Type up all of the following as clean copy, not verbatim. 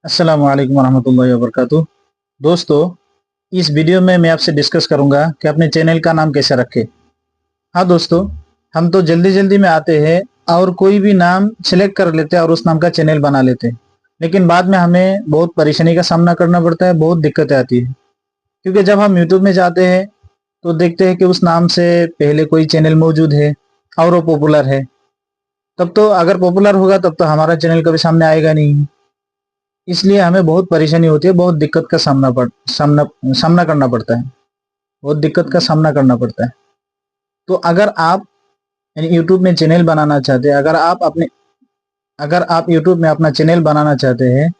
अस्सलामु अलैकुम वरहमतुल्लाहि वबरकातुह। दोस्तों, इस वीडियो में मैं आपसे डिस्कस करूंगा कि अपने चैनल का नाम कैसे रखें। हाँ दोस्तों, हम तो जल्दी जल्दी में आते हैं और कोई भी नाम सिलेक्ट कर लेते हैं और उस नाम का चैनल बना लेते हैं, लेकिन बाद में हमें बहुत परेशानी का सामना करना पड़ता है, बहुत दिक्कतें आती है। क्योंकि जब हम यूट्यूब में जाते हैं तो देखते हैं कि उस नाम से पहले कोई चैनल मौजूद है और वो पॉपुलर है। तब तो अगर पॉपुलर होगा तब तो हमारा चैनल कभी सामने आएगा नहीं। इसलिए हमें बहुत परेशानी होती है, बहुत दिक्कत का सामना करना पड़ता है, बहुत दिक्कत का सामना करना पड़ता है। तो अगर आप यूट्यूब में चैनल बनाना चाहते हैं, अगर आप यूट्यूब में अपना चैनल बनाना चाहते हैं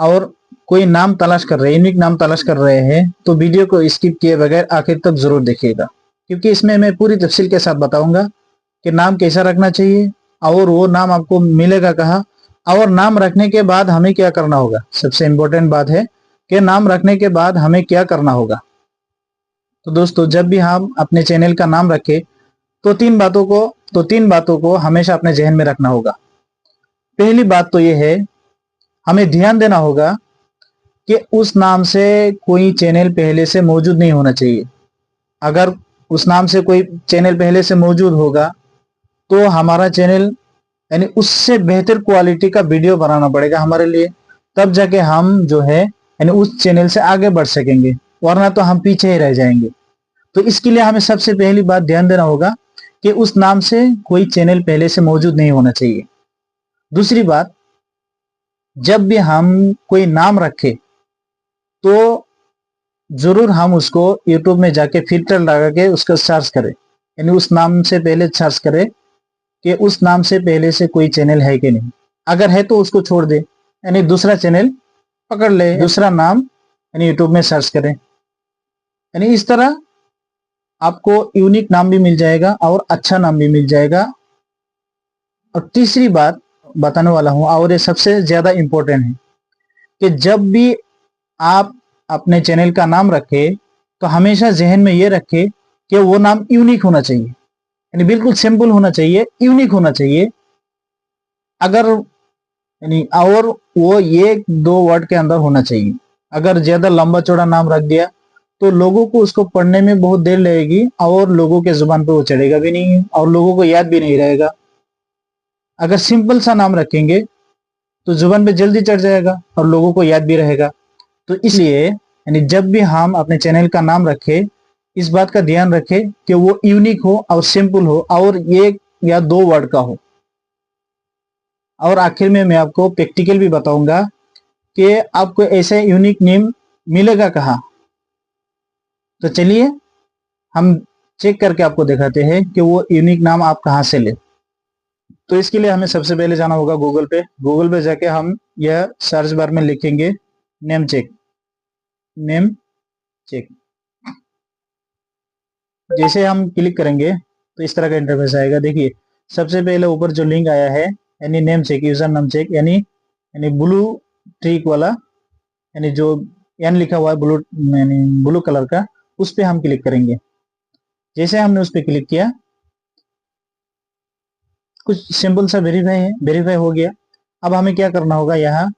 और कोई नाम तलाश कर रहे हैं, यूनिक नाम तलाश कर रहे हैं, तो वीडियो को स्किप किए बगैर आखिर तक जरूर देखिएगा, क्योंकि इसमें मैं पूरी तफसील के साथ बताऊंगा कि नाम कैसा रखना चाहिए और वो नाम आपको मिलेगा कहाँ, और नाम रखने के बाद हमें क्या करना होगा। सबसे इम्पोर्टेंट बात है कि नाम रखने के बाद हमें क्या करना होगा। तो दोस्तों, जब भी हम अपने चैनल का नाम रखें तो तीन बातों को हमेशा अपने जहन में रखना होगा। पहली बात तो ये है, हमें ध्यान देना होगा कि उस नाम से कोई चैनल पहले से मौजूद नहीं होना चाहिए। अगर उस नाम से कोई चैनल पहले से मौजूद होगा तो हमारा चैनल उससे बेहतर क्वालिटी का वीडियो बनाना पड़ेगा हमारे लिए, तब जाके हम जो है उस चैनल से आगे बढ़ सकेंगे, वरना तो हम पीछे ही रह जाएंगे। तो इसके लिए हमें सबसे पहली बात ध्यान देना होगा कि उस नाम से कोई चैनल पहले से मौजूद नहीं होना चाहिए। दूसरी बात, जब भी हम कोई नाम रखें तो जरूर हम उसको यूट्यूब में जाके फिल्टर लगा के उसको सर्च करें, उस नाम से पहले सर्च करें कि उस नाम से पहले से कोई चैनल है कि नहीं। अगर है तो उसको छोड़ दे, दूसरा चैनल पकड़ ले, दूसरा नाम यूट्यूब में सर्च करें। इस तरह आपको यूनिक नाम भी मिल जाएगा और अच्छा नाम भी मिल जाएगा। और तीसरी बात बताने वाला हूं, और ये सबसे ज्यादा इंपॉर्टेंट है, कि जब भी आप अपने चैनल का नाम रखें तो हमेशा जहन में ये रखें कि वो नाम यूनिक होना चाहिए, बिल्कुल सिंपल होना चाहिए, यूनिक होना चाहिए। अगर और वो ये दो वर्ड के अंदर होना चाहिए। अगर ज्यादा लंबा चौड़ा नाम रख दिया तो लोगों को उसको पढ़ने में बहुत देर लगेगी और लोगों के जुबान पे वो चढ़ेगा भी नहीं और लोगों को याद भी नहीं रहेगा। अगर सिंपल सा नाम रखेंगे तो जुबान पे जल्दी चढ़ जाएगा और लोगों को याद भी रहेगा। तो इसलिए जब भी हम अपने चैनल का नाम रखें, इस बात का ध्यान रखें कि वो यूनिक हो और सिंपल हो और एक या दो वर्ड का हो। और आखिर में मैं आपको प्रैक्टिकल भी बताऊंगा कि आपको ऐसे यूनिक नेम मिलेगा कहाँ। तो चलिए हम चेक करके आपको दिखाते हैं कि वो यूनिक नाम आप कहाँ से ले। तो इसके लिए हमें सबसे पहले जाना होगा गूगल पे जाके हम यह सर्च बार में लिखेंगे नेम चेक। जैसे हम क्लिक करेंगे तो इस तरह का इंटरफेस आएगा। देखिए, सबसे पहले ऊपर जो लिंक आया है name check, user name check, यानी ब्लू ट्रिक वाला, जो एन लिखा हुआ है ब्लू कलर का, उस पर हम क्लिक करेंगे। जैसे हमने उस पर क्लिक किया, कुछ सिंपल सा वेरीफाई हो गया। अब हमें क्या करना होगा, यहाँ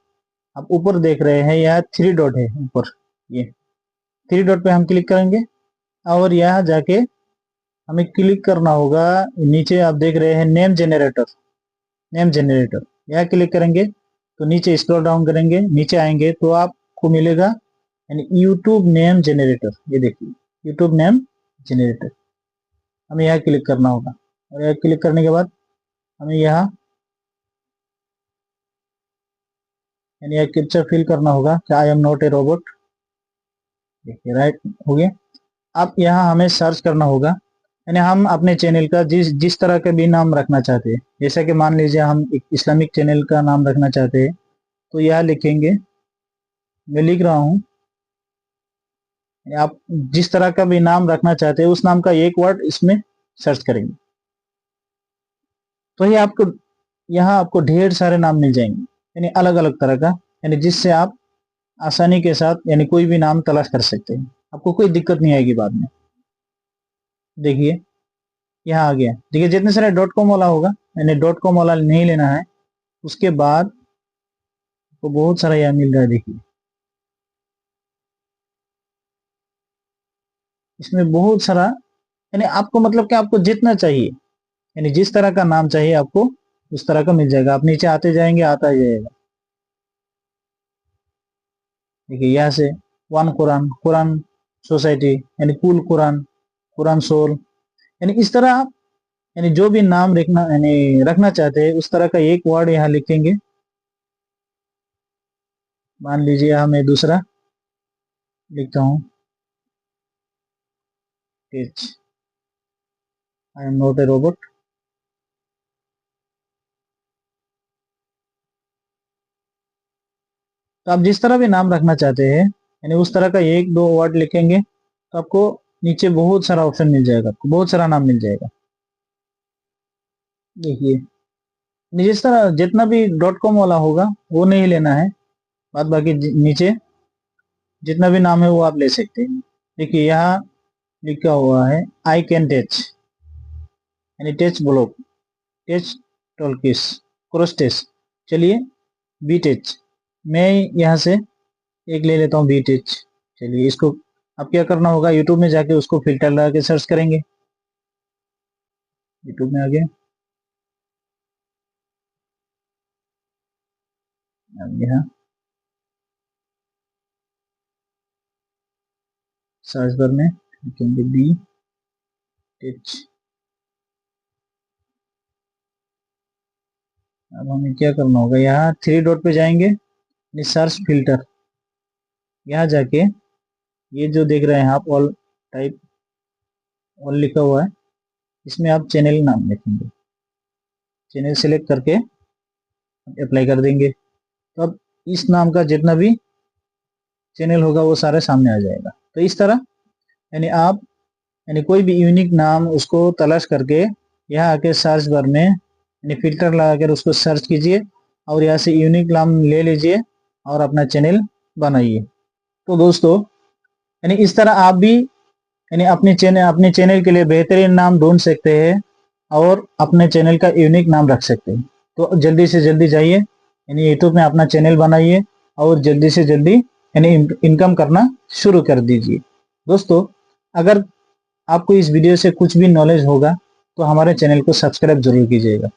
आप ऊपर देख रहे हैं, यहाँ 3 डॉट है ऊपर, ये 3 डॉट पे हम क्लिक करेंगे और यहाँ जाके हमें क्लिक करना होगा। नीचे आप देख रहे हैं नेम जनरेटर, यहाँ क्लिक करेंगे तो नीचे स्क्रॉल डाउन करेंगे, नीचे आएंगे तो आपको मिलेगा यूट्यूब नेम जनरेटर। ये देखिए, यूट्यूब नेम जनरेटर, हमें यहाँ क्लिक करना होगा। और यहाँ क्लिक करने के बाद हमें यहाँ कैप्चा फिल करना होगा कि I am not a robot. देखिए, राइट हो गया। अब यहाँ हमें सर्च करना होगा, हम अपने चैनल का जिस तरह का भी नाम रखना चाहते हैं। जैसा कि मान लीजिए हम एक इस्लामिक चैनल का नाम रखना चाहते हैं, तो यहाँ लिखेंगे, मैं लिख रहा हूँ, आप जिस तरह का भी नाम रखना चाहते हैं उस नाम का एक वर्ड इसमें सर्च करेंगे तो ये आपको यहाँ आपको ढेर सारे नाम मिल जाएंगे, अलग अलग तरह का, जिससे आप आसानी के साथ कोई भी नाम तलाश कर सकते हैं। आपको कोई दिक्कत नहीं आएगी बाद में। देखिए, यहाँ आ गया। देखिए, जितने सारे .com वाला होगा, .com वाला नहीं लेना है। उसके बाद तो बहुत सारा यहाँ मिल रहा है, देखिए इसमें बहुत सारा, यानी आपको मतलब कि आपको जितना चाहिए, यानी जिस तरह का नाम चाहिए आपको उस तरह का मिल जाएगा। आप नीचे आते जाएंगे, आता ही जाएगा। देखिए यहाँ से वन कुरान, कुरान सोसाइटी, यानी कुल कुरान, कुरान सोल, यानी इस तरह आप यानी जो भी नाम रखना यानी रखना चाहते हैं उस तरह का एक वर्ड यहाँ लिखेंगे। मान लीजिए यहाँ मैं दूसरा लिखता हूँ, teach, I am not a robot. तो आप जिस तरह भी नाम रखना चाहते हैं यानी उस तरह का एक दो वर्ड लिखेंगे तो आपको नीचे बहुत सारा ऑप्शन मिल जाएगा, आपको बहुत सारा नाम मिल जाएगा। देखिए जिस तरह जितना भी डॉट कॉम वाला होगा वो नहीं लेना है, बाद बाकी नीचे जितना भी नाम है वो आप ले सकते हैं। देखिए यहाँ लिखा हुआ है आई कैन टच, यानी touch block, touch talkies, cross touch. चलिए बी टच, मैं यहाँ से एक ले लेता हूँ बी टच। चलिए इसको अब क्या करना होगा, यूट्यूब में जाके उसको फिल्टर लगा के सर्च करेंगे। यूट्यूब में आ गए, अब यहाँ सर्च बार में लिखेंगे बी टच। अब हमें क्या करना होगा, यहाँ थ्री डॉट पे जाएंगे, सर्च फिल्टर, यहाँ जाके ये जो देख रहे हैं आप ऑल टाइप, ऑल लिखा हुआ है, इसमें आप चैनल नाम लिखेंगे। चैनल सेलेक्ट करके अप्लाई कर देंगे, तो अब इस नाम का जितना भी चैनल होगा वो सारे सामने आ जाएगा। तो इस तरह यानी आप यानी कोई भी यूनिक नाम उसको तलाश करके यहाँ आके सर्च बार में यानी फिल्टर लगाकर उसको सर्च कीजिए और यहाँ से यूनिक नाम ले लीजिए और अपना चैनल बनाइए। तो दोस्तों यानी इस तरह आप भी यानी अपने चैनल के लिए बेहतरीन नाम ढूंढ सकते हैं और अपने चैनल का यूनिक नाम रख सकते हैं। तो जल्दी से जल्दी जाइए यानी यूट्यूब में अपना चैनल बनाइए और जल्दी से जल्दी यानी इनकम करना शुरू कर दीजिए। दोस्तों अगर आपको इस वीडियो से कुछ भी नॉलेज होगा तो हमारे चैनल को सब्सक्राइब जरूर कीजिएगा।